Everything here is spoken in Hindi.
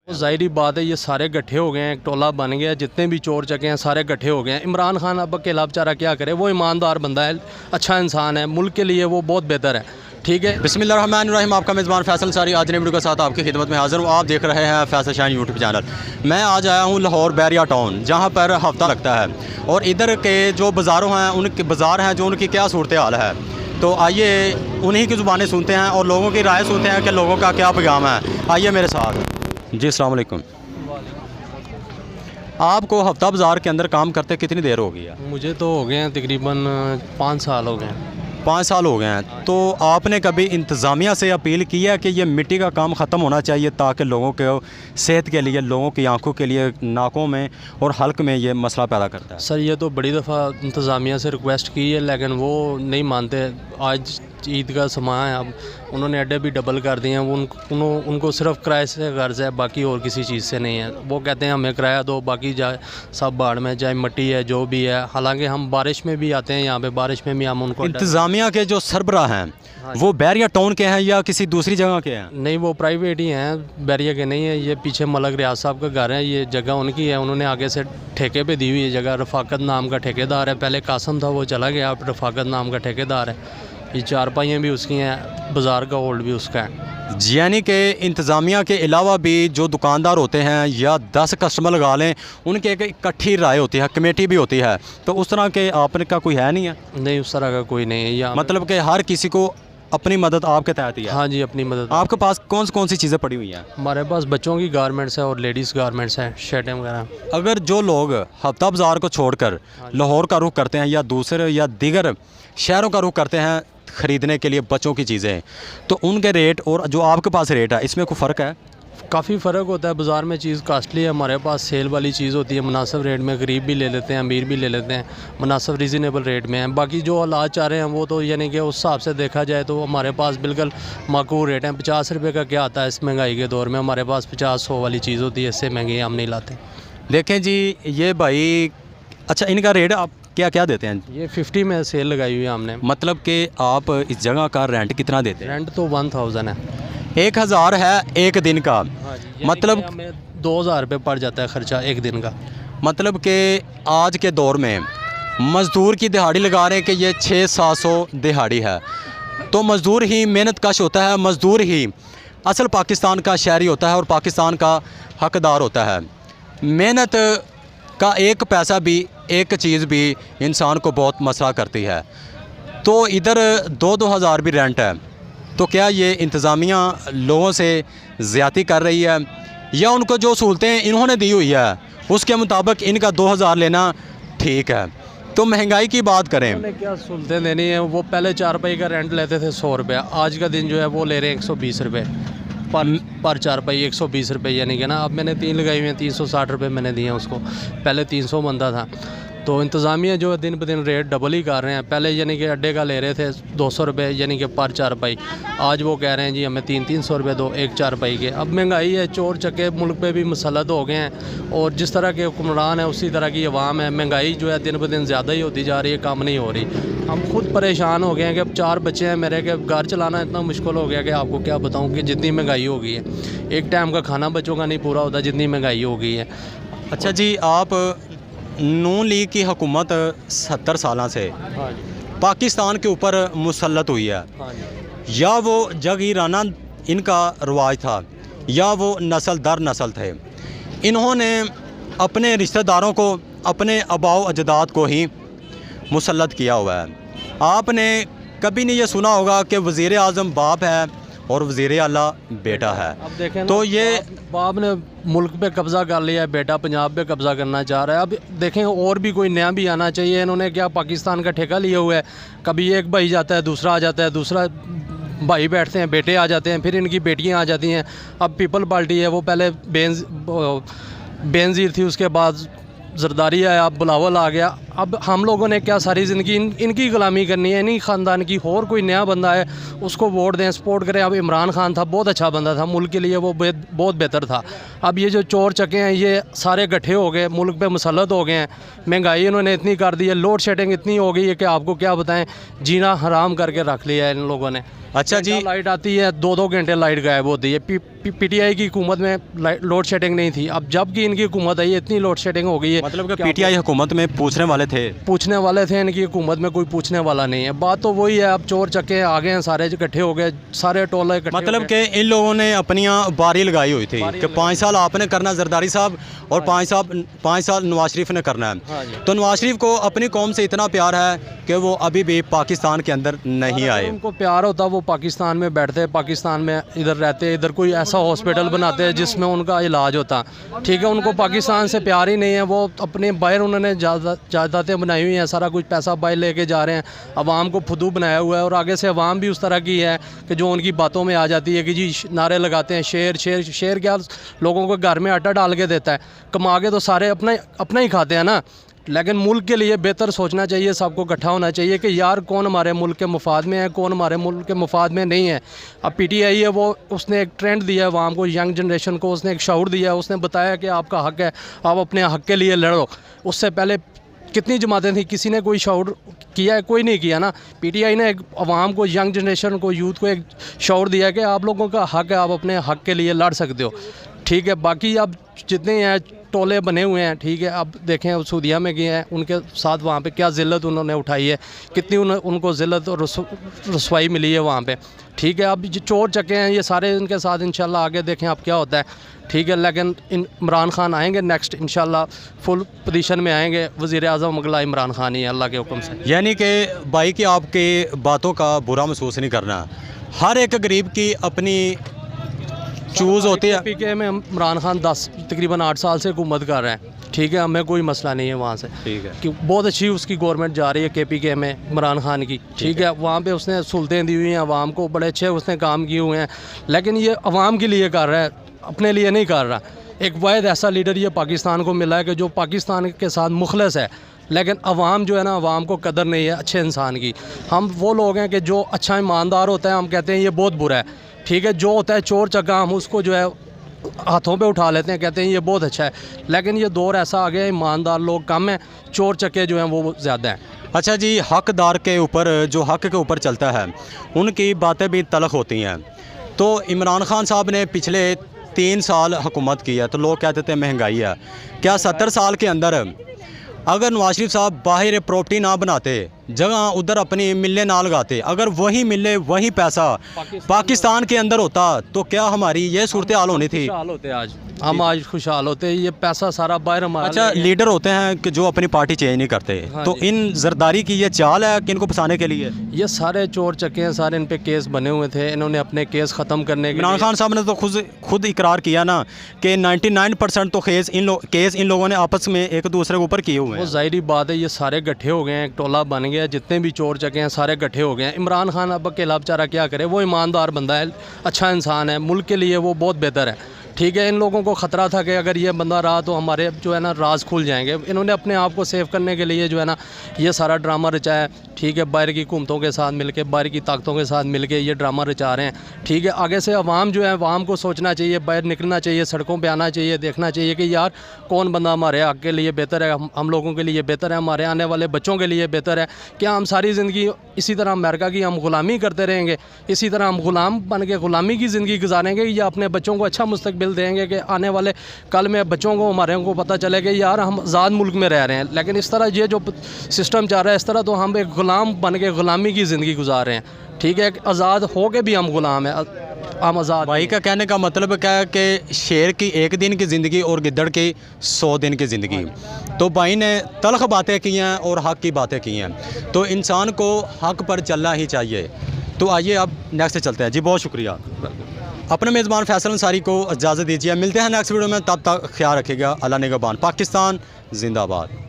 ज़ाहिरी बात है, ये सारे इकट्ठे हो गए हैं, एक टोला बन गया, जितने भी चोर चके हैं सारे इकट्ठे हो गए हैं। इमरान खान अब अकेला बेचारा क्या करे, वो ईमानदार बंदा है, अच्छा इंसान है, मुल्क के लिए वो बहुत बेहतर है। ठीक है। बिस्मिल्लाहिर्रहमानिर्रहीम। आपका मेज़बान फैसल सारी आज नई वीडियो के साथ आपकी खिदमत में हाज़िर हूँ। आप देख रहे हैं फैसल शाइन यूट्यूब चैनल। मैं आज आया हूँ लाहौर बैरिया टाउन, जहाँ पर हफ्ता लगता है, और इधर के जो बाज़ारों हैं, उनके बाज़ार हैं, जो उनकी क्या सूरत हाल है, तो आइए उन्हीं की ज़ुबानें सुनते हैं और लोगों की राय सुनते हैं कि लोगों का क्या पैगाम है। आइए मेरे साथ। जी अस्सलाम वालेकुम। आपको हफ्ता बाज़ार के अंदर काम करते कितनी देर हो गई है? मुझे तो हो गए हैं तकरीबन 5 साल हो गए हैं। 5 साल हो गए हैं। तो आपने कभी इंतज़ामिया से अपील की है कि ये मिट्टी का काम ख़त्म होना चाहिए, ताकि लोगों के सेहत के लिए, लोगों की आंखों के लिए, नाकों में और हल्क में ये मसला पैदा करता है? सर, ये तो बड़ी दफ़ा इंतज़ामिया से रिक्वेस्ट की है, लेकिन वो नहीं मानते। आज ईद का समय है, अब उन्होंने अड्डे भी डबल कर दिए हैं। उनको सिर्फ किराए से गर्ज है, बाकी और किसी चीज़ से नहीं है। वो कहते हैं हमें किराया दो, बाकी जाए सब बाढ़ में जाए, मट्टी है जो भी है। हालांकि हम बारिश में भी आते हैं यहाँ पे, बारिश में भी हम उनको इंतज़ामिया के जो सरबराह हैं वो बैरिया टाउन के हैं या किसी दूसरी जगह के हैं? नहीं, वो प्राइवेट ही हैं, बैरिया के नहीं है। ये पीछे मलक रियाज साहब का घर है, ये जगह उनकी है। उन्होंने आगे से ठेके पे दी हुई है जगह। रफ़ाकत नाम का ठेकेदार है, पहले कासम था, वो चला गया, अब रफ़ाकत नाम का ठेकेदार है। ये चारपाइयाँ भी उसकी हैं, बाज़ार का होल्ड भी उसका है। यानी कि इंतज़ामिया के अलावा भी जो दुकानदार होते हैं या 10 कस्टमर लगा लें, उनकी एक इकट्ठी राय होती है, कमेटी भी होती है, तो उस तरह के आपने का कोई है नहीं है? नहीं, उस तरह का कोई नहीं है यहाँ। मतलब कि हर किसी को अपनी मदद आपके तहत ही है? हाँ जी, अपनी मदद। आपके पास कौन सी चीज़ें पड़ी हुई हैं? हमारे पास बच्चों की गारमेंट्स है और लेडीज़ गारमेंट्स हैं, शर्टें वगैरह। अगर जो लोग हफ्ता बाज़ार को छोड़कर लाहौर का रुख करते हैं या दूसरे या दीगर शहरों का रुख करते हैं ख़रीदने के लिए बच्चों की चीज़ें, तो उनके रेट और जो आपके पास रेट है, इसमें कोई फ़र्क है? काफ़ी फ़र्क होता है। बाज़ार में चीज़ कास्टली है, हमारे पास सेल वाली चीज़ होती है, मुनासिब रेट में। गरीब भी ले लेते हैं, अमीर भी ले लेते हैं, मुनासिब रीज़नेबल रेट में है। बाकी जो हालात चाह रहे हैं वो तो यानी कि उस हिसाब से देखा जाए तो हमारे पास बिल्कुल माकूल रेट हैं। 50 रुपये का क्या आता है इस महंगाई के दौर में? हमारे पास 50-100 वाली चीज़ होती है, इससे महंगी हम नहीं लाते। देखें जी, ये भाई, अच्छा इनका रेट आप क्या क्या देते हैं? ये 50 में सेल लगाई हुई है हमने। मतलब कि आप इस जगह का रेंट कितना देते हैं? रेंट तो 1000 है। 1000 है एक दिन का? हाँ जी, मतलब हमें 2000 रुपये पड़ जाता है ख़र्चा एक दिन का। मतलब कि आज के दौर में मज़दूर की दिहाड़ी लगा रहे हैं कि ये 600-700 दिहाड़ी है, तो मज़दूर ही मेहनत कश होता है, मज़दूर ही असल पाकिस्तान का शहरी होता है और पाकिस्तान का हकदार होता है। मेहनत का एक पैसा भी, एक चीज़ भी इंसान को बहुत मसला करती है। तो इधर 2-2 हज़ार भी रेंट है, तो क्या ये इंतज़ामिया लोगों से ज़्यादती कर रही है, या उनको जो सहूलतें इन्होंने दी हुई है उसके मुताबिक इनका 2000 लेना ठीक है? तो महंगाई की बात करें, उन्होंने क्या सहूलतें देनी है? वो पहले 4 पाई का रेंट लेते थे 100 रुपये, आज का दिन जो है वो ले रहे हैं 120 रुपये पर 4 पाई। 120 रुपये यानी कि ना, अब मैंने 3 लगाई हुई हैं, 360 रुपये मैंने दिए हैं उसको, पहले 300 बनता था। तो इंतज़ामिया जो है दिन ब दिन रेट डबल ही कर रहे हैं। पहले यानी कि अड्डे का ले रहे थे 200 रुपये यानी कि पर 4 पाई, आज वो कह रहे हैं जी हमें 300 रुपये दो एक 4 पाई के। अब महंगाई है, चोर चक्के मुल्क पे भी मुसल्लत हो गए हैं, और जिस तरह के हुक्मरान हैं उसी तरह की अवाम है। महंगाई जो है दिन ब दिन ज़्यादा ही होती जा रही है, कम नहीं हो रही। हम खुद परेशान हो गए हैं कि अब 4 बच्चे हैं मेरे, के घर चलाना इतना मुश्किल हो गया कि आपको क्या बताऊँ कि जितनी महंगाई हो गई है। एक टाइम का खाना बच्चों का नहीं पूरा होता, जितनी महंगाई हो गई है। अच्छा जी, आप नून लीग की हुकूमत 70 सालों से पाकिस्तान के ऊपर मुसल्लत हुई है, या वो जगीराना इनका रवाज था या वो नस्ल दर नस्ल थे, इन्होंने अपने रिश्तेदारों को, अपने आबाओ अजदाद को ही मुसल्लत किया हुआ है। आपने कभी नहीं ये सुना होगा कि वज़ीर आज़म बाप है और वज़ीर आला बेटा है। अब देखें तो ये बाप ने मुल्क पे कब्ज़ा कर लिया है, बेटा पंजाब पे कब्ज़ा करना चाह रहा है। अब देखें और भी कोई नया भी आना चाहिए। इन्होंने क्या पाकिस्तान का ठेका लिया हुआ है? कभी एक भाई जाता है, दूसरा आ जाता है, दूसरा भाई बैठते हैं, बेटे आ जाते हैं, फिर इनकी बेटियां आ जाती हैं। अब पीपल पार्टी है, वो पहले बेनज़ीर थी, उसके बाद जरदारी आया, अब बिलावल आ गया। अब हम लोगों ने क्या सारी ज़िंदगी इनकी गुलामी करनी है, इन्हीं ख़ानदान की। और कोई नया बंदा है उसको वोट दें, सपोर्ट करें। अब इमरान खान था, बहुत अच्छा बंदा था, मुल्क के लिए वो बहुत बेहतर था। अब ये जो चोर चके हैं ये सारे इकट्ठे हो गए, मुल्क पे मुसल्लत हो गए हैं। महंगाई इन्होंने इतनी कर दी है, लोड शेडिंग इतनी हो गई है कि आपको क्या बताएं, जीना हराम करके रख लिया है इन लोगों ने। अच्छा जी, लाइट आती है 2-2 घंटे लाइट गायब होती है। पीटीआई की हुकूमत में लोड शेडिंग नहीं थी, अब जब की इनकी हुकूमत आई इतनी लोड शेडिंग हो गई है। मतलब कि पीटीआई हुकूमत में पूछने वाले थे इनकी हुकूमत में कोई पूछने वाला नहीं है। बात तो वही है, अब चोर चक्के आ गए हैं, सारे इकट्ठे हो गए, सारे टोले इकट्ठे। मतलब कि इन लोगों ने अपनी बारी लगाई हुई थी कि 5 साल आपने करना जरदारी साहब और 5 साल नवाज शरीफ ने करना है। हाँ जी। तो नवाज शरीफ को अपनी कौम से इतना प्यार है कि वो अभी भी पाकिस्तान के अंदर नहीं आए। उनको प्यार होता वो पाकिस्तान में बैठते, पाकिस्तान में इधर रहते, इधर कोई ऐसा हॉस्पिटल बनाते हैं जिसमें उनका इलाज होता। ठीक है, उनको पाकिस्तान से प्यार ही नहीं है। वो अपने बाहर उन्होंने जायदादें बनाई हुई हैं, सारा कुछ पैसा बाहर लेके जा रहे हैं, अवाम को फुदू बनाया हुआ है। और आगे से अवाम भी उस तरह की है कि जो उनकी बातों में आ जाती है कि जी नारे लगाते हैं, शेर शेर शेर, क्या लोगों को घर में आटा डाल के देता है, कमा के तो सारे अपना ही खाते हैं ना। लेकिन मुल्क के लिए बेहतर सोचना चाहिए, सबको इकट्ठा होना चाहिए कि यार कौन हमारे मुल्क के मुफाद में है, कौन हमारे मुल्क के मुफाद में नहीं है। अब पीटीआई है, वो उसने एक ट्रेंड दिया है अवाम को, यंग जनरेशन को उसने एक शऊर दिया है। उसने बताया कि आपका हक़ है, आप अपने हक़ के लिए लड़ो। उससे पहले कितनी जमातें थी, किसी ने कोई शऊर किया है? कोई नहीं किया ना। पीटीआई ने एक अवाम को, यंग जनरेशन को, यूथ को एक शऊर दिया कि आप लोगों का हक़ है, आप अपने हक़ के लिए लड़ सकते हो। ठीक है, बाकी अब जितने हैं टोले बने हुए हैं, ठीक है, अब देखें सऊदीया में गए हैं, उनके साथ वहाँ पे क्या ज़िल्लत उन्होंने उठाई है, कितनी उनको ज़िल्लत और रसवाई मिली है वहाँ पे। ठीक है, अब जो चोर चके हैं ये सारे इनके साथ इंशाल्लाह आगे देखें अब क्या होता है। ठीक है, लेकिन इमरान खान आएंगे नेक्स्ट इंशाल्लाह, फुल पोजीशन में आएंगे। वज़ीर-ए-आज़म अगला इमरान खान ही है अल्लाह के हुक्म से। यानी कि भाई की आपके बातों का बुरा महसूस नहीं करना। हर एक गरीब की अपनी चूज़ होती है। पीके में इमरान खान तकरीबन 8 साल से हुकूमत कर रहे हैं। ठीक है, हमें कोई मसला नहीं है वहाँ से। ठीक है, कि बहुत अच्छी उसकी गवर्नमेंट जा रही है KPK में इमरान खान की। ठीक है, वहाँ पे उसने सुलतें दी हुई हैं आवाम को, बड़े अच्छे उसने काम किए हुए हैं। लेकिन ये आवाम के लिए कर रहा है, अपने लिए नहीं कर रहा। एक वाहिद ऐसा लीडर ये पाकिस्तान को मिला है कि जो पाकिस्तान के साथ मुखलस है, लेकिन अवाम जो है ना, अवाम को कदर नहीं है अच्छे इंसान की। हम वो लोग हैं कि जो अच्छा ईमानदार होता है हम कहते हैं ये बहुत बुरा है। ठीक है, जो होता है चोर चक्का हम उसको जो है हाथों पे उठा लेते हैं, कहते हैं ये बहुत अच्छा है। लेकिन ये दौर ऐसा आ गया है, ईमानदार लोग कम हैं, चोर चक्के जो हैं वो ज़्यादा हैं। अच्छा जी, हकदार के ऊपर जो हक के ऊपर चलता है उनकी बातें भी तलख होती हैं। तो इमरान खान साहब ने पिछले 3 साल हुकूमत की है, तो लोग कहते थे महंगाई है। क्या 70 साल के अंदर अगर नवाज शरीफ साहब बाहर प्रॉपर्टी ना बनाते, जगह उधर अपनी मिलें ना लगाते, अगर वही मिले वही पैसा पाकिस्तान के अंदर होता, तो क्या हमारी ये सूरत हाल होनी थी? खुशहाल होते आज हम, आज खुशहाल होते। ये पैसा सारा बाहर हमारा। अच्छा, लीडर होते हैं कि जो अपनी पार्टी चेंज नहीं करते। हाँ तो जी। इन जरदारी की ये चाल है कि इनको फंसाने के लिए? ये सारे चोर चक्के हैं, सारे इन पे केस बने हुए थे, इन्होंने अपने केस ख़त्म करने के इमरान लिए। खान साहब ने तो खुद इकरार किया ना कि 99% तो केस इन लोगों ने आपस में एक दूसरे के ऊपर किए हुए वो हैं। ज़ाहिरी बात है, ये सारे इकट्ठे हो गए हैं, एक टोला बन गया, जितने भी चोर चके हैं सारे इकट्ठे हो गए हैं। इमरान खान अब अकेला बेचारा क्या करे, वो ईमानदार बंदा है, अच्छा इंसान है, मुल्क के लिए वो बहुत बेहतर है। ठीक है, इन लोगों को ख़तरा था कि अगर ये बंदा रहा तो हमारे जो है ना राज खुल जाएंगे। इन्होंने अपने आप को सेव करने के लिए जो है ना ये सारा ड्रामा रचाया। ठीक है, बाहर की हुकूमतों के साथ मिलके, बाहर की ताकतों के साथ मिलके ये ड्रामा रचा रहे हैं। ठीक है, आगे से अवाम जो है, अवाम को सोचना चाहिए, बाहर निकलना चाहिए, सड़कों पे आना चाहिए, देखना चाहिए कि यार कौन बंदा हमारे हक़ के लिए बेहतर है, हम लोगों के लिए बेहतर है, हमारे आने वाले बच्चों के लिए बेहतर है। क्या हम सारी ज़िंदगी इसी तरह अमेरिका की हम ग़ुलामी करते रहेंगे, इसी तरह हम ग़ुलाम बन के ग़ुलामी की ज़िंदगी गुजारेंगे, या अपने बच्चों को अच्छा मुस्तकबिल देंगे कि आने वाले कल में बच्चों को हमारे को पता चले कि यार हम आज़ाद मुल्क में रह रहे हैं? लेकिन इस तरह ये जो सिस्टम चल रहा है, इस तरह तो हम एक ग़ुलाम बन के ग़ुलामी की ज़िंदगी गुजार रहे हैं। ठीक है, आज़ाद हो के भी हम ग़ुलाम हैं, हम आज़ाद। भाई का कहने का मतलब क्या है कि शेर की 1 दिन की ज़िंदगी और गिद्दड़ की 100 दिन की ज़िंदगी। तो भाई ने तलख बातें की हैं और हक़ की बातें की हैं, तो इंसान को हक़ पर चलना ही चाहिए। तो आइए अब नेक्स्ट चलते हैं जी। बहुत शुक्रिया। अपने मेज़बान फैसल अंसारी को इजाज़त दीजिए, मिलते हैं नेक्स्ट वीडियो में, तब तक ख्याल रखिएगा। अल्लाह निगहबान। पाकिस्तान जिंदाबाद।